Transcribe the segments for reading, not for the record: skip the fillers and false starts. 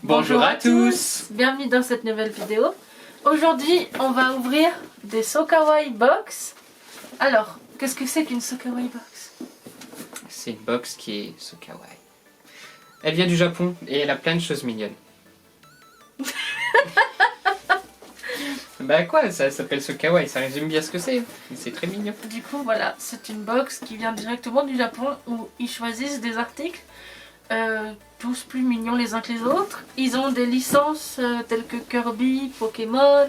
Bonjour à tous. Bienvenue dans cette nouvelle vidéo. Aujourd'hui, on va ouvrir des Sokawai Box. Alors, qu'est-ce que c'est qu'une Sokawai Box? C'est une box qui est Sokawai. Elle vient du Japon et elle a plein de choses mignonnes. Bah quoi, ça s'appelle Sokawai, ça résume bien ce que c'est. C'est très mignon. Du coup, voilà, c'est une box qui vient directement du Japon où ils choisissent des articles tous plus mignons les uns que les autres. Ils ont des licences telles que Kirby, Pokémon,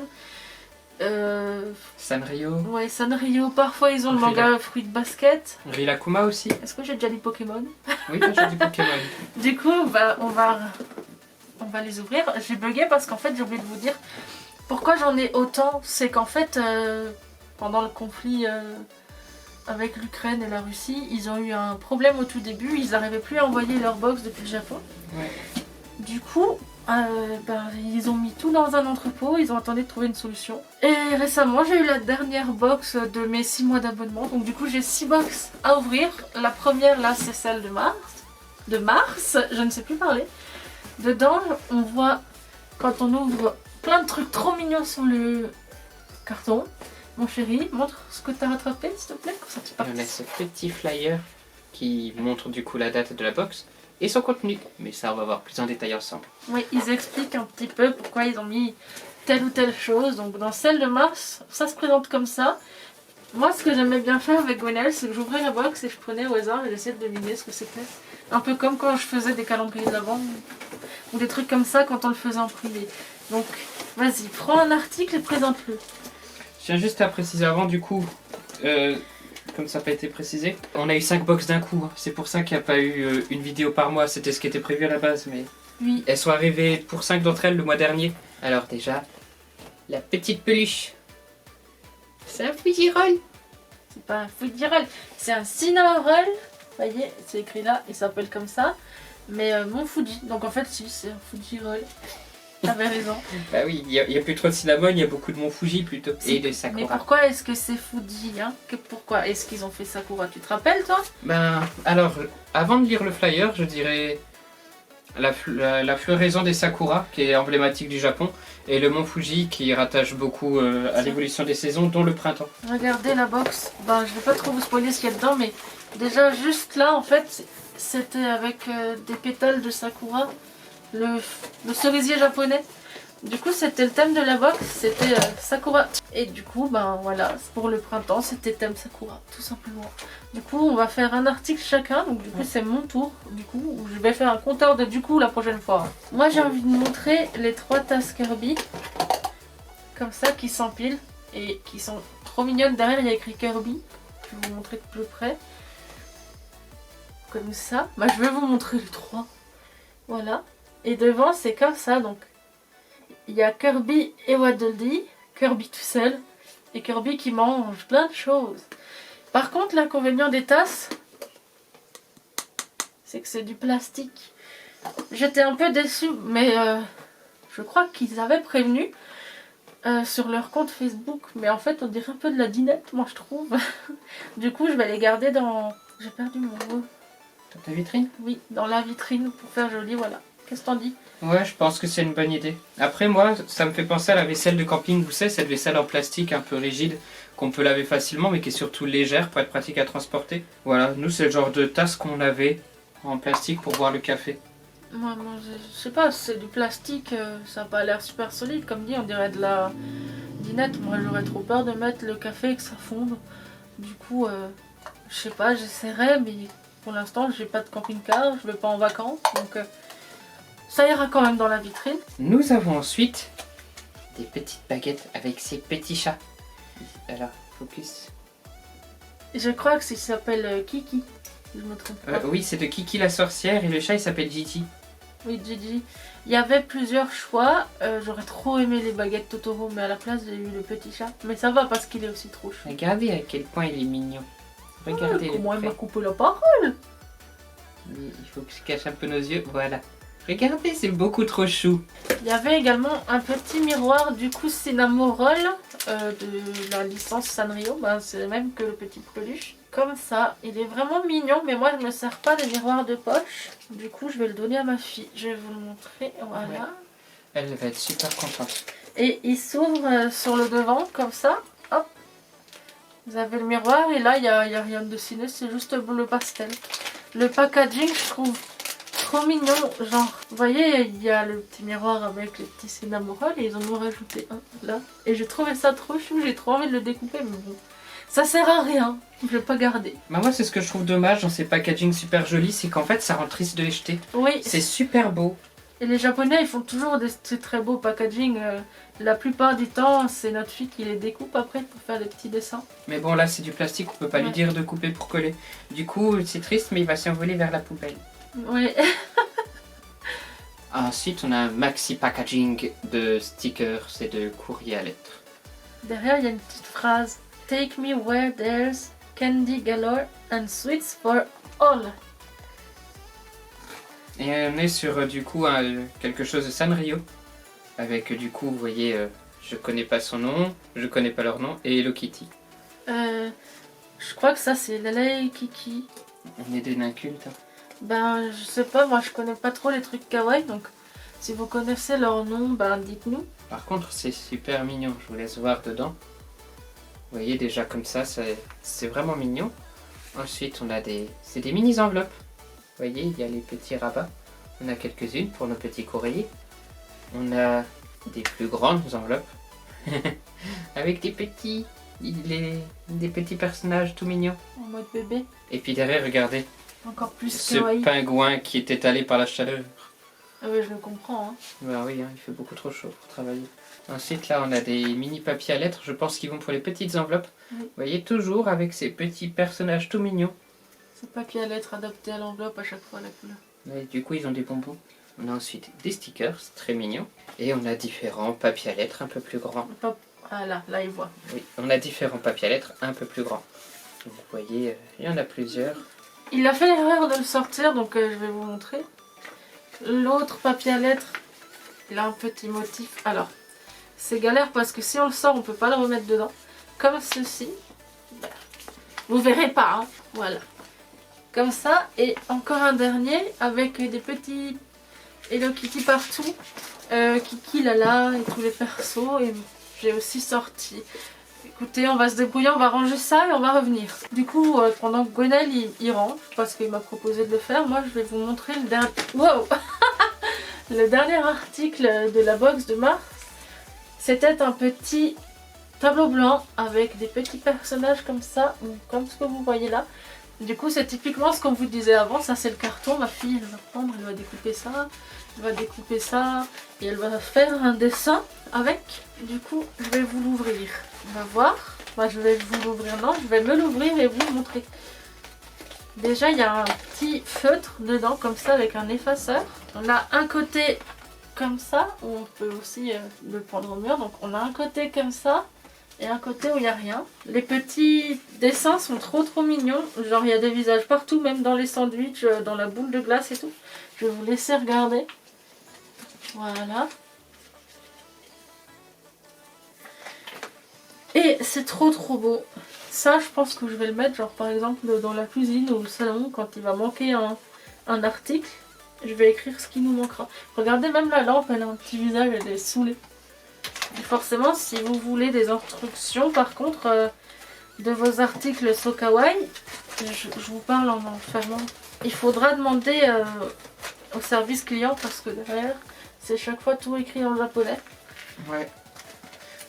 Sanrio. Ouais, Sanrio. Parfois ils ont le manga Fruit Basket. Rilakkuma aussi. Est-ce que j'ai déjà dit Pokémon? Oui, moi j'ai dit Pokémon. Du coup, bah, on va les ouvrir. J'ai bugué parce qu'en fait j'ai oublié de vous dire pourquoi j'en ai autant. C'est qu'en fait pendant le conflit avec l'Ukraine et la Russie, ils ont eu un problème au tout début. Ils n'arrivaient plus à envoyer leur box depuis le Japon. Ouais. Du coup, ils ont mis tout dans un entrepôt. Ils ont attendu de trouver une solution. Et récemment, j'ai eu la dernière box de mes 6 mois d'abonnement. Donc du coup, j'ai 6 box à ouvrir. La première, là, c'est celle de mars. Je ne sais plus parler. Dedans, on voit, quand on ouvre, plein de trucs trop mignons sur le carton. Mon chéri, montre ce que tu as rattrapé, s'il te plaît. On a ce petit flyer qui montre du coup la date de la box et son contenu. Mais ça, on va voir plus en détail ensemble. Oui, ils expliquent un petit peu pourquoi ils ont mis telle ou telle chose. Donc dans celle de mars, ça se présente comme ça. Moi, ce que j'aimais bien faire avec Gwenaëlle, c'est que j'ouvrais la box et je prenais au hasard et j'essayais de deviner ce que c'était. Un peu comme quand je faisais des calendriers de l'Avent ou des trucs comme ça quand on le faisait en privé. Donc, vas-y, prends un article et présente-le. Je tiens juste à préciser avant, du coup, comme ça n'a pas été précisé, on a eu 5 box d'un coup. Hein. C'est pour ça qu'il n'y a pas eu une vidéo par mois. C'était ce qui était prévu à la base, mais oui. Elles sont arrivées pour 5 d'entre elles le mois dernier. Alors déjà, la petite peluche. C'est un Fujiroll. C'est pas un Fujiroll, c'est un Cinnamoroll. Vous voyez, c'est écrit là, il s'appelle comme ça. Mais mon Fuji, donc en fait si, c'est un Fujiroll. T'avais raison. Bah oui, il n'y a plus trop de cinnamon, il y a beaucoup de Mont Fuji plutôt. Et de Sakura. Mais pourquoi est-ce que c'est Fuji hein? Pourquoi est-ce qu'ils ont fait Sakura? Tu te rappelles toi? Ben, alors, avant de lire le flyer, je dirais la floraison des Sakura, qui est emblématique du Japon, et le Mont Fuji, qui rattache beaucoup à l'évolution des saisons, dont le printemps. Regardez la box. Ben, je vais pas trop vous spoiler ce qu'il y a dedans, mais déjà juste là, en fait, c'était avec des pétales de Sakura. Le cerisier japonais. Du coup c'était le thème de la box, c'était Sakura. Et du coup ben voilà, pour le printemps c'était thème Sakura, tout simplement. Du coup on va faire un article chacun, donc du coup c'est mon tour. Du coup où je vais faire un compteur de du coup la prochaine fois. Moi j'ai envie de montrer les 3 tasses Kirby. Comme ça qui s'empilent et qui sont trop mignonnes. Derrière il y a écrit Kirby. Je vais vous montrer de plus près. Comme ça. Bah je vais vous montrer les 3. Voilà. Et devant c'est comme ça, donc il y a Kirby et Waddle Dee, Kirby tout seul et Kirby qui mange plein de choses. Par contre l'inconvénient des tasses, c'est que c'est du plastique. J'étais un peu déçue, mais je crois qu'ils avaient prévenu sur leur compte Facebook, mais en fait on dirait un peu de la dinette moi je trouve. Du coup je vais les garder dans... J'ai perdu mon mot. Dans ta vitrine? Oui, dans la vitrine pour faire joli, voilà. Qu'est-ce que t'en dis? Ouais, je pense que c'est une bonne idée. Après, moi, ça me fait penser à la vaisselle de camping, vous savez, cette vaisselle en plastique un peu rigide, qu'on peut laver facilement, mais qui est surtout légère pour être pratique à transporter. Voilà, nous, c'est le genre de tasse qu'on avait en plastique pour boire le café. Moi, je sais pas, c'est du plastique, ça n'a pas l'air super solide, comme dit, on dirait de la dinette. Moi, j'aurais trop peur de mettre le café et que ça fonde. Du coup, je sais pas, j'essaierai, mais pour l'instant, j'ai pas de camping-car, je vais pas en vacances, donc... ça ira quand même dans la vitrine. Nous avons ensuite des petites baguettes avec ces petits chats. Alors, focus. Je crois que ça s'appelle Kiki. Je me trompe pas. Oui, c'est de Kiki la sorcière et le chat il s'appelle Gigi. Oui, Gigi. Il y avait plusieurs choix. J'aurais trop aimé les baguettes Totoro, mais à la place j'ai eu le petit chat. Mais ça va parce qu'il est aussi trop chou. Regardez à quel point il est mignon. Regardez. Comment il m'a coupé la parole. Il faut que je cache un peu nos yeux. Voilà. Regardez, c'est beaucoup trop chou. Il y avait également un petit miroir du coup Cinnamoroll de la licence Sanrio. Ben, c'est le même que le petit peluche. comme ça. Il est vraiment mignon, mais moi je me sers pas de miroir de poche. Du coup, je vais le donner à ma fille. Je vais vous le montrer. Voilà. Ouais. Elle va être super contente. Et il s'ouvre sur le devant, comme ça. Hop. Vous avez le miroir et là, il y a rien de dessiné, c'est juste le pastel. Le packaging, je trouve trop mignon. Genre, vous voyez, il y a le petit miroir avec les petits cinamoroles et ils en ont rajouté un là. Et j'ai trouvé ça trop chou, j'ai trop envie de le découper, mais bon. Ça sert à rien, je vais pas garder. Bah moi c'est ce que je trouve dommage dans ces packaging super jolis, c'est qu'en fait ça rend triste de les jeter. Oui. C'est super beau. Et les japonais ils font toujours des très beaux packaging. La plupart du temps c'est notre fille qui les découpe après pour faire des petits dessins. Mais bon là c'est du plastique, on peut pas lui dire de couper pour coller. Du coup c'est triste mais il va s'envoler vers la poubelle. Oui. Ensuite on a un maxi packaging de stickers et de courrier à lettres. Derrière il y a une petite phrase. Take me where there's candy galore and sweets for all. Et on est sur du coup quelque chose de Sanrio. Avec du coup vous voyez je connais pas son nom, je connais pas leur nom et Hello Kitty. Je crois que ça c'est Lala et Kiki. On est des nains cultes. Hein. Ben je sais pas, moi je connais pas trop les trucs kawaii donc si vous connaissez leur nom, ben dites-nous. Par contre c'est super mignon, je vous laisse voir dedans. Vous voyez déjà comme ça, c'est vraiment mignon. Ensuite on a c'est des mini enveloppes. Vous voyez il y a les petits rabats. On a quelques-unes pour nos petits courriers. On a des plus grandes enveloppes. Avec des petits personnages tout mignons. En mode bébé. Et puis derrière regardez. Encore plus Ce kawaii. pingouin qui est étalé par la chaleur. Ah oui, je le comprends. Hein. Bah oui, hein, il fait beaucoup trop chaud pour travailler. Ensuite, là, on a des mini papiers à lettres. Je pense qu'ils vont pour les petites enveloppes. Oui. Vous voyez, toujours avec ces petits personnages tout mignons. Ce papier à lettres adapté à l'enveloppe à chaque fois la couleur. Et du coup, ils ont des bonbons. On a ensuite des stickers, très mignons. Et on a différents papiers à lettres un peu plus grands. Hop. Ah là, il voit. Oui, on a différents papiers à lettres un peu plus grands. Donc, vous voyez, il y en a plusieurs. Il a fait l'erreur de le sortir, donc je vais vous montrer. L'autre papier à lettres, il a un petit motif. Alors, c'est galère parce que si on le sort, on peut pas le remettre dedans. Comme ceci. Vous verrez pas, hein. Voilà. Comme ça. Et encore un dernier avec des petits Hello Kitty partout. Kiki, Lala et tous les persos. Et j'ai aussi sorti. Écoutez, on va se débrouiller, on va ranger ça et on va revenir. Du coup, pendant que Gwenel il range, parce qu'il m'a proposé de le faire, moi je vais vous montrer le dernier... Wow. Le dernier article de la box de mars. C'était un petit tableau blanc avec des petits personnages comme ça, comme ce que vous voyez là. Du coup, c'est typiquement ce qu'on vous disait avant, ça c'est le carton, ma fille elle va prendre, elle va découper ça, elle va découper ça, et elle va faire un dessin avec. Du coup, je vais vous l'ouvrir. On va voir. Moi, je vais vous l'ouvrir, non, je vais me l'ouvrir et vous le montrer. Déjà, il y a un petit feutre dedans, comme ça, avec un effaceur. On a un côté comme ça, où on peut aussi le prendre au mur. Donc, on a un côté comme ça, et un côté où il n'y a rien. Les petits dessins sont trop mignons. Genre, il y a des visages partout, même dans les sandwichs, dans la boule de glace et tout. Je vais vous laisser regarder. Voilà. Et c'est trop beau. Ça, je pense que je vais le mettre, genre par exemple, dans la cuisine ou le salon, quand il va manquer un article. Je vais écrire ce qui nous manquera. Regardez, même la lampe, elle a un petit visage, elle est saoulée. Et forcément, si vous voulez des instructions, par contre, de vos articles so kawaii, je vous parle en fermant. Il faudra demander au service client parce que derrière, c'est chaque fois tout écrit en japonais. Ouais.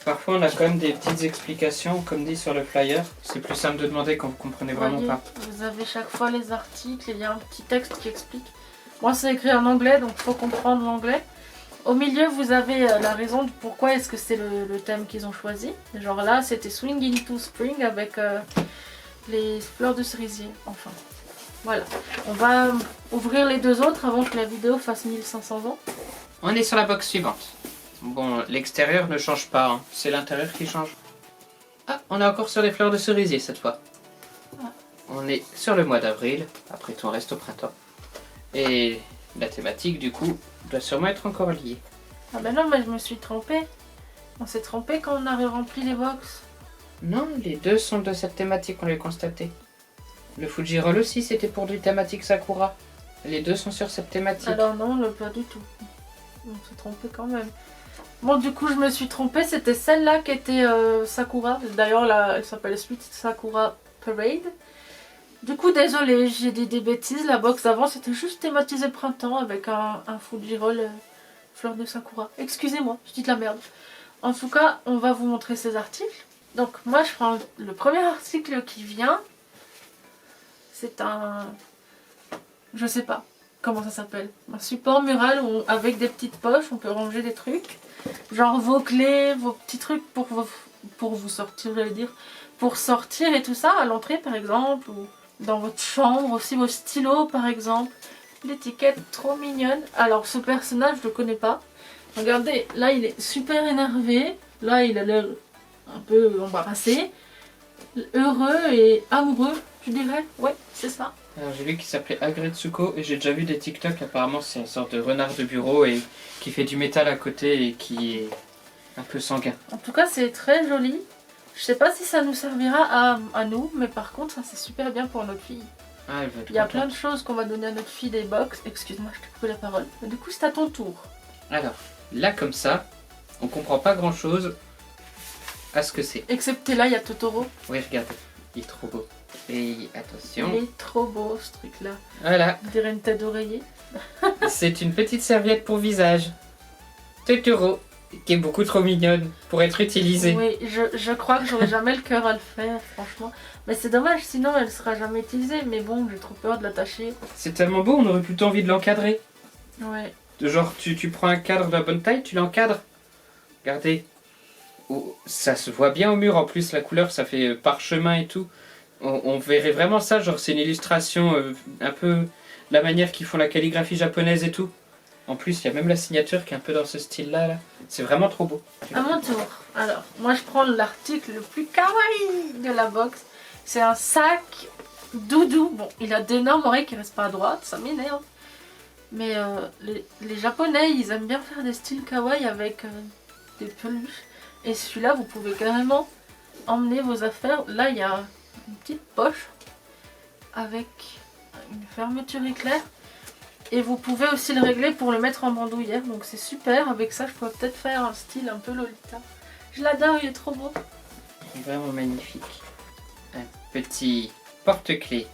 Parfois on a quand même des petites explications comme dit sur le flyer. C'est plus simple de demander quand vous comprenez vraiment pas. Vous avez chaque fois les articles, il y a un petit texte qui explique. Moi c'est écrit en anglais donc il faut comprendre l'anglais. Au milieu vous avez la raison de pourquoi est-ce que c'est le thème qu'ils ont choisi. Genre là c'était Swing into Spring avec les fleurs de cerisier. Enfin voilà. On va ouvrir les deux autres avant que la vidéo fasse 1500 ans. On est sur la box suivante. Bon, l'extérieur ne change pas, hein. C'est l'intérieur qui change. Ah, on est encore sur les fleurs de cerisier cette fois. Ah. On est sur le mois d'avril, après tout on reste au printemps. Et la thématique du coup doit sûrement être encore liée. Ah ben non, mais je me suis trompée. On s'est trompé quand on a rempli les box. Non, les deux sont de cette thématique, on l'a constaté. Le Fujiroll aussi, c'était pour du thématique Sakura. Les deux sont sur cette thématique. Alors non, pas du tout. On s'est trompé quand même. Bon, du coup, je me suis trompée. C'était celle-là qui était Sakura. D'ailleurs, là, elle s'appelle Sweet Sakura Parade. Du coup, désolée, j'ai dit des bêtises. La box d'avant, c'était juste thématisé printemps avec un Fujiroll fleur de Sakura. Excusez-moi, je dis de la merde. En tout cas, on va vous montrer ces articles. Donc, moi, je prends le premier article qui vient. C'est un... Je sais pas comment ça s'appelle. Un support mural avec des petites poches, on peut ranger des trucs. Genre vos clés, vos petits trucs pour vous sortir, j'allais dire. Pour sortir et tout ça, à l'entrée par exemple, ou dans votre chambre, aussi vos stylos par exemple. L'étiquette trop mignonne. Alors ce personnage, je le connais pas. Regardez, là il est super énervé. Là il a l'air un peu embarrassé. Heureux et amoureux, je dirais. Ouais, c'est ça. Alors j'ai vu qu'il s'appelait Agretsuko et j'ai déjà vu des TikTok, apparemment c'est une sorte de renard de bureau et qui fait du métal à côté et qui est un peu sanguin. En tout cas c'est très joli. Je sais pas si ça nous servira à nous, mais par contre ça c'est super bien pour notre fille. Ah, elle va être Il y a contente. plein de choses qu'on va donner à notre fille, des box. Excuse-moi, je t'ai coupé la parole. Mais du coup c'est à ton tour. Alors, là comme ça, on comprend pas grand chose à ce que c'est. Excepté là, il y a Totoro. Oui, regarde, il est trop beau. Et attention. Il est trop beau ce truc là. Voilà, On dirait une tête d'oreiller. c'est une petite serviette pour visage. Totoro, qui est beaucoup trop mignonne pour être utilisée. Oui, je crois que j'aurai jamais le cœur à le faire, franchement. Mais c'est dommage, sinon elle sera jamais utilisée. Mais bon, j'ai trop peur de l'attacher. C'est tellement beau, on aurait plutôt envie de l'encadrer. Ouais. Genre, tu prends un cadre de la bonne taille, tu l'encadres. Regardez. Oh, ça se voit bien au mur, en plus la couleur, ça fait parchemin et tout. On verrait vraiment ça, genre c'est une illustration un peu la manière qu'ils font la calligraphie japonaise et tout. En plus, il y a même la signature qui est un peu dans ce style-là. Là. C'est vraiment trop beau. À mon tour. Alors, moi je prends l'article le plus kawaii de la box. C'est un sac doudou. Bon, il a d'énormes oreilles qui restent pas à droite, ça m'énerve. Mais les japonais, ils aiment bien faire des styles kawaii avec des peluches. Et celui-là, vous pouvez carrément emmener vos affaires. Là, il y a une petite poche avec une fermeture éclair. Et vous pouvez aussi le régler pour le mettre en bandoulière. Donc c'est super. Avec ça, je pourrais peut-être faire un style un peu Lolita. Je l'adore, il est trop beau. Il est vraiment magnifique. Un petit porte-clés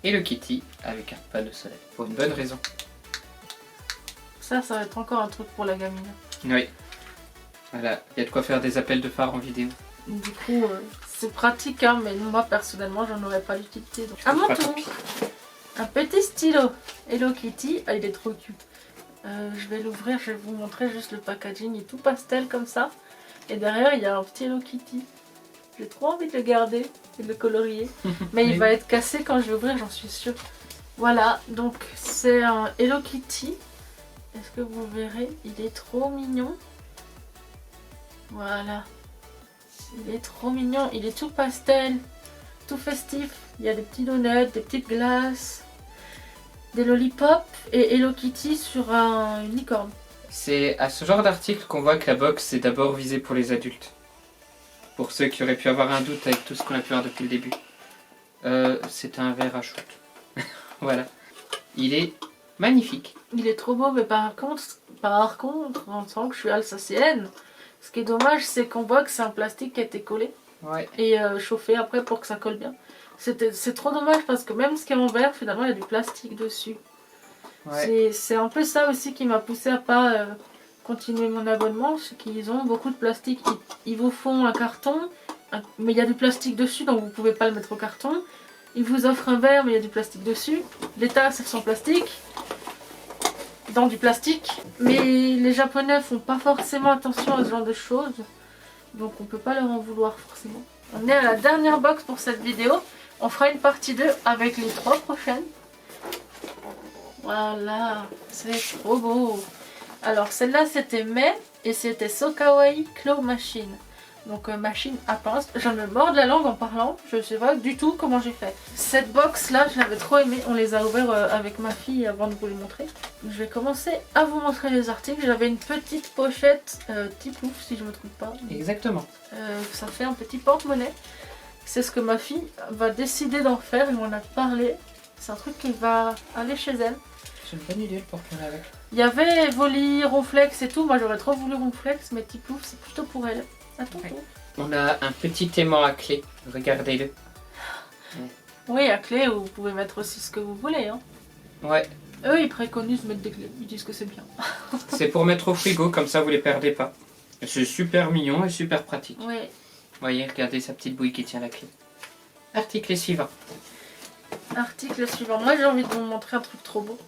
Hello Kitty avec un pas de soleil. Pour une bonne raison. Ça va être encore un truc pour la gamine. Oui. Voilà, il y a de quoi faire des appels de phare en vidéo. Du coup, c'est pratique, hein, mais moi personnellement, j'en aurais pas l'utilité. Donc... À mon tour, un petit stylo Hello Kitty. Ah, il est trop cute. Je vais l'ouvrir, je vais vous montrer juste le packaging. Il est tout pastel comme ça. Et derrière, il y a un petit Hello Kitty. J'ai trop envie de le garder et de le colorier. Mais il va être cassé quand je vais ouvrir, j'en suis sûre. Voilà, donc c'est un Hello Kitty. Est-ce que vous verrez? Il est trop mignon. Voilà. Il est trop mignon. Il est tout pastel, tout festif. Il y a des petits donuts, des petites glaces, des lollipops et Hello Kitty sur une licorne. C'est à ce genre d'article qu'on voit que la box est d'abord visée pour les adultes. Pour ceux qui auraient pu avoir un doute avec tout ce qu'on a pu voir depuis le début. C'est un verre à shoot. Voilà. Il est magnifique. Il est trop beau, mais par contre, on sent que je suis alsacienne. Ce qui est dommage, c'est qu'on voit que c'est un plastique qui a été collé Ouais. et chauffé après pour que ça colle bien. C'est trop dommage parce que même ce qui est en verre, finalement, il y a du plastique dessus. Ouais. C'est un peu ça aussi qui m'a poussé à pas continuer mon abonnement, c'est qu'ils ont beaucoup de plastique. Ils vous font un carton, mais il y a du plastique dessus, donc vous pouvez pas le mettre au carton. Ils vous offrent un verre, mais il y a du plastique dessus. Les tasses, elles sont en plastique. Dans du plastique. Mais les Japonais font pas forcément attention à ce genre de choses. Donc on peut pas leur en vouloir forcément. On est à la dernière box pour cette vidéo. On fera une partie 2 avec les 3 prochaines. Voilà, c'est trop beau. Alors celle-là c'était Mai et c'était So Kawaii Claw Machine. Donc machine à pince. Je me mords de la langue en parlant. Je sais pas du tout comment j'ai fait. Cette box là, je l'avais trop aimée. On les a ouverts avec ma fille avant de vous les montrer. Je vais commencer à vous montrer les articles. J'avais une petite pochette Tipouf si je me trompe pas. Exactement. Ça fait un petit porte-monnaie. C'est ce que ma fille va décider d'en faire, elle m'en a parlé. C'est un truc qui va aller chez elle. C'est une bonne idée le porte-monnaie avec. Il y avait Voli, Ronflex et tout. Moi j'aurais trop voulu Ronflex, mais Tiplouf c'est plutôt pour elle. Attends. Ouais. On a un petit aimant à clé, regardez-le. Oui, à clé, vous pouvez mettre aussi ce que vous voulez. Hein. Ouais, Eux ils préconisent de mettre des clés, ils disent que c'est bien. c'est pour mettre au frigo, comme ça vous les perdez pas. C'est super mignon et super pratique. Oui. Vous voyez, regardez sa petite bouille qui tient la clé. Article suivant. Article suivant. Moi j'ai envie de vous montrer un truc trop beau.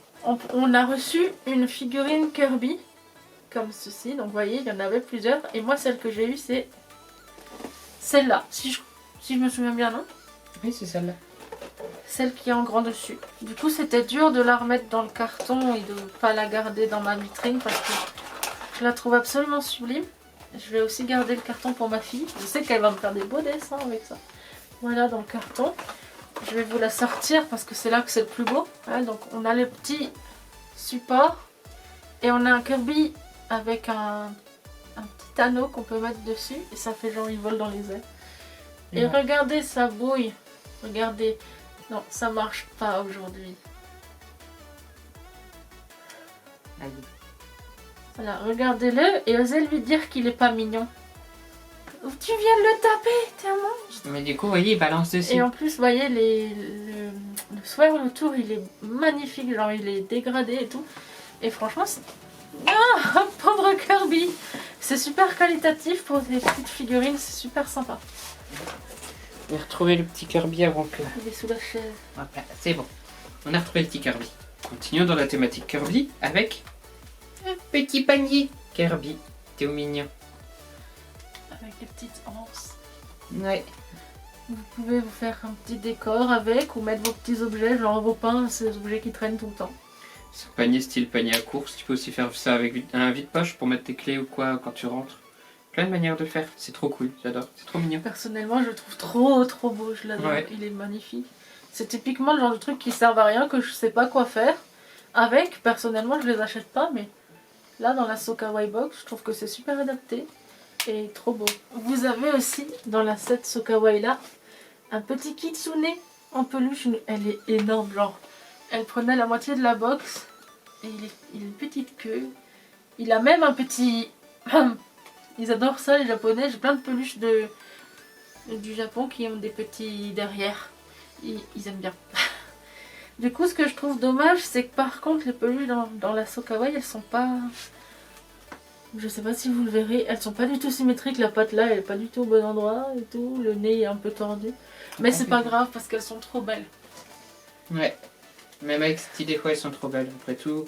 On a reçu une figurine Kirby, comme ceci. Donc vous voyez, il y en avait plusieurs. Et moi celle que j'ai eue c'est celle-là. Si je me souviens bien, non? Oui, c'est celle-là. Celle qui est en grand dessus. Du coup c'était dur de la remettre dans le carton et de ne pas la garder dans ma vitrine parce que je la trouve absolument sublime. Je vais aussi garder le carton pour ma fille. Je sais qu'elle va me faire des beaux dessins avec ça. Voilà dans le carton. Je vais vous la sortir parce que c'est là que c'est le plus beau. Voilà, donc on a le petit support. Et on a un Kirby avec un petit anneau qu'on peut mettre dessus. Et ça fait genre il vole dans les airs. Et Ouais. regardez sa bouille. Regardez. Non, ça marche pas aujourd'hui. Allez. Voilà, regardez-le et osez lui dire qu'il est pas mignon. Tu viens de le taper, t'es un monstre. Mais du coup, vous voyez, il balance dessus. Et en plus, vous voyez, le swirl autour, il est magnifique, genre il est dégradé et tout. Et franchement, c'est... Ah, pauvre Kirby. C'est super qualitatif pour des petites figurines, c'est super sympa. On a retrouvé le petit Kirby avant que... Il est sous la chaise. Voilà, c'est bon. On a retrouvé le petit Kirby. Continuons dans la thématique Kirby avec un petit panier. Kirby, t'es au mignon. Avec des petites anses. Ouais. Vous pouvez vous faire un petit décor avec ou mettre vos petits objets, genre vos pains, ces objets qui traînent tout le temps. C'est un panier style panier à course. Tu peux aussi faire ça avec un vide-poche pour mettre tes clés ou quoi quand tu rentres. Plein de manières de le faire. C'est trop cool, j'adore. C'est trop mignon. Personnellement, je le trouve trop beau, je l'adore. Ouais. Il est magnifique. C'est typiquement le genre de truc qui servent à rien, que je sais pas quoi faire. Avec, personnellement, je les achète pas, mais là, dans la Sokawai Box, je trouve que c'est super adapté et trop beau. Vous avez aussi, dans la set Sokawai là, un petit kitsune en peluche. Elle est énorme, genre. Elle prenait la moitié de la box et il a une petite queue. Il a même un petit... Ils adorent ça, les Japonais. J'ai plein de peluches du Japon qui ont des petits derrière. Ils aiment bien. Du coup, ce que je trouve dommage, c'est que par contre, les peluches dans la Sokawai, elles sont pas... Je sais pas si vous le verrez, elles sont pas du tout symétriques. La patte là, elle est pas du tout au bon endroit et tout. Le nez est un peu tordu. Mais c'est pas grave parce qu'elles sont trop belles. Ouais. Même avec cette idée, quoi, elles sont trop belles. Après tout,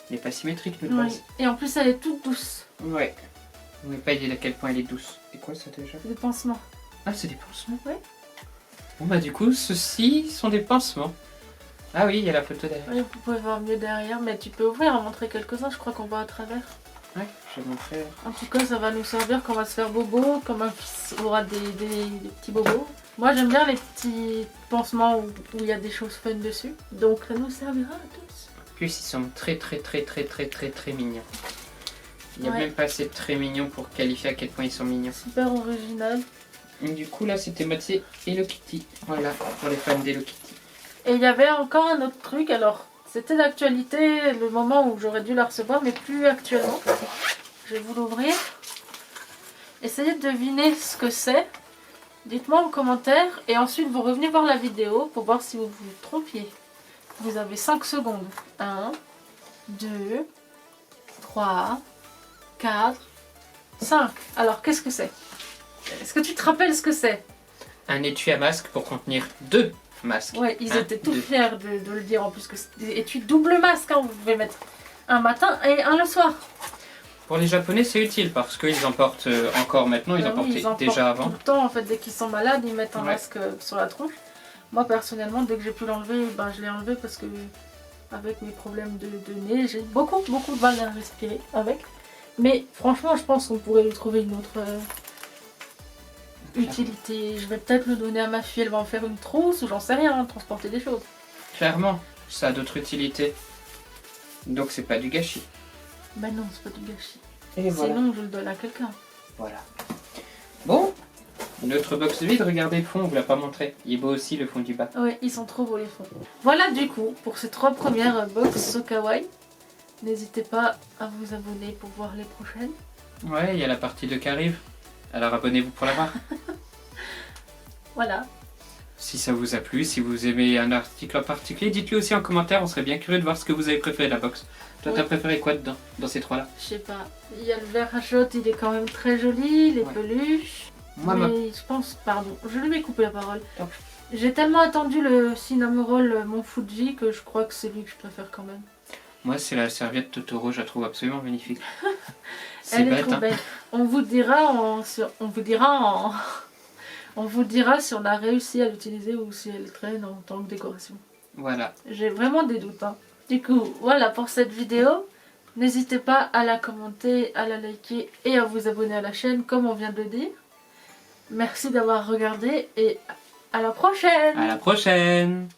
elle n'est pas symétrique, nous, de Oui. base. Et en plus, elle est toute douce. Ouais. On n'est pas idée à quel point elle est douce. Et quoi ça déjà? Des pansements. Ah, c'est des pansements. Ouais. Bon bah du coup, ceux-ci sont des pansements. Ah oui, il y a la photo derrière. Oui, vous pouvez voir mieux derrière, mais tu peux ouvrir et montrer quelques-uns. Je crois qu'on voit à travers. Ouais, je vais montrer. En tout cas, ça va nous servir quand on va se faire bobo, quand ma fille aura des petits bobos. Moi, j'aime bien les petits pansements où il y a des choses fun dessus. Donc, ça nous servira à tous. En plus, ils sont très mignons. Il n'y a Ouais. même pas assez de très mignons pour qualifier à quel point ils sont mignons. Super original. Et du coup, là, c'était moitié Hello Kitty. Voilà, pour les fans d'Hello Kitty. Et il y avait encore un autre truc. Alors, c'était d'actualité le moment où j'aurais dû la recevoir, mais plus actuellement. Je vais vous l'ouvrir. Essayez de deviner ce que c'est. Dites-moi en commentaire et ensuite vous revenez voir la vidéo pour voir si vous vous trompiez. Vous avez 5 secondes. 1, 2, 3, 4, 5. Alors qu'est-ce que c'est? Est-ce que tu te rappelles ce que c'est? Un étui à masque pour contenir 2 masques. Ouais, ils Un, étaient tout deux. fiers de le dire en plus que c'était étui double masque. Hein, vous pouvez mettre un matin et un le soir. Pour les Japonais, c'est utile parce qu'ils en portent encore maintenant, ils en Oui, portaient ils en déjà portent avant. tout le temps en fait, dès qu'ils sont malades, ils mettent un Ouais. masque sur la tronche. Moi personnellement, dès que j'ai pu l'enlever, ben, je l'ai enlevé parce que avec mes problèmes de nez, j'ai beaucoup de mal à respirer avec. Mais franchement, je pense qu'on pourrait lui trouver une autre utilité. Je vais peut-être le donner à ma fille, elle va en faire une trousse ou j'en sais rien, transporter des choses. Clairement, ça a d'autres utilités. Donc c'est pas du gâchis. Ben non, c'est pas du gâchis. Et voilà. Sinon, je le donne à quelqu'un. Voilà. Bon, Une autre box vide, regardez le fond, on vous l'a pas montré. Il est beau aussi le fond du bas. Oui, ils sont trop beaux les fonds. Voilà du coup, pour ces 3 premières box So Kawaii. N'hésitez pas à vous abonner pour voir les prochaines. Ouais, il y a la partie 2 qui arrive. Alors abonnez-vous pour la voir. Voilà. Si ça vous a plu, si vous aimez un article en particulier, dites-le aussi en commentaire, on serait bien curieux de voir ce que vous avez préféré de la box. Toi, t'as préféré quoi dedans, dans ces 3-là? Je sais pas. Il y a le verre à shot, il est quand même très joli, les peluches. Moi, mais je pense, pardon, je lui ai coupé la parole. Top. J'ai tellement attendu le cinnamon roll mon Fuji que je crois que c'est lui que je préfère quand même. Moi, c'est la serviette Totoro, je la trouve absolument magnifique. C'est Elle est bête, trop hein. belle. On vous dira si on a réussi à l'utiliser ou si elle traîne en tant que décoration. Voilà. J'ai vraiment des doutes. Hein. Du coup, voilà pour cette vidéo. N'hésitez pas à la commenter, à la liker et à vous abonner à la chaîne comme on vient de le dire. Merci d'avoir regardé et à la prochaine! À la prochaine!